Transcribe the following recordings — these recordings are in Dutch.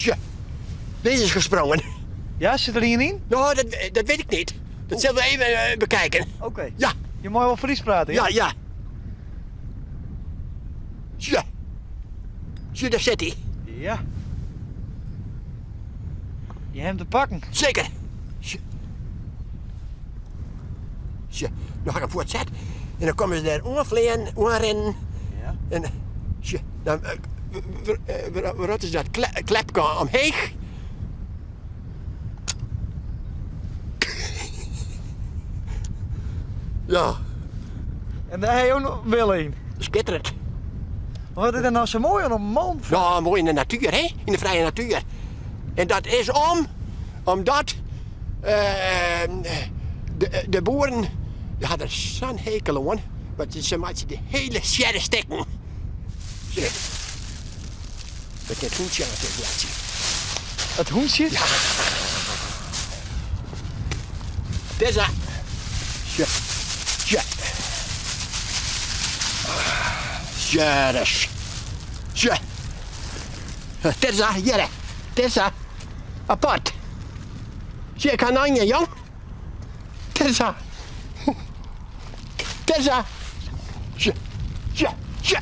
Tja, deze is gesprongen. Ja, zit er hierin? Nou, dat weet ik niet. Dat zullen we even bekijken. Oké. Ja, Je mag wel Fries praten, ja? ja. Tja. Tja, daar zit hij. Ja. Je hebt hem te pakken. Zeker. Tja. Tja, dan ga ik hem voortzetten. En dan komen ze daar aanrennen. Ja. En tja, dan wat is dat? Klep omheen. Ja, En daar heb je ook nog wel een. schitterend. Wat is er nou zo mooi aan een man? Ja, mooi in de natuur, hè? In de vrije natuur. En dat is omdat de boeren die hadden zo'n hekel aan, want ze maakten de hele sjerre stekken. Zie je? Met het hoentje aan het laten zien. Het hoentje? Ja. Dit is dat. Zo. Zo. Zo, dus. Zo. Dit is dat, hier. Dit is dat. Apart. Zie, ik kan aan je, jong. Dit is dat. Dit is dat. Zo. Zo. Zo.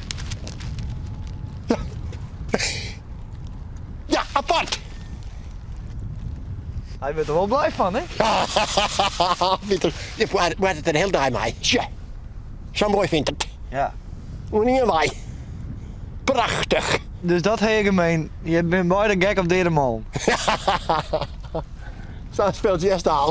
Ja. Ja, apart. Hij bent er wel blij van, hè? Pieter, je wordt het een heel dag mee. Tja, zo mooi vindt het. Ja. Hoe niet wij. Prachtig. Dus dat heb je gemeen. Je bent beide gek op deze man. Zo speelt je eerst al.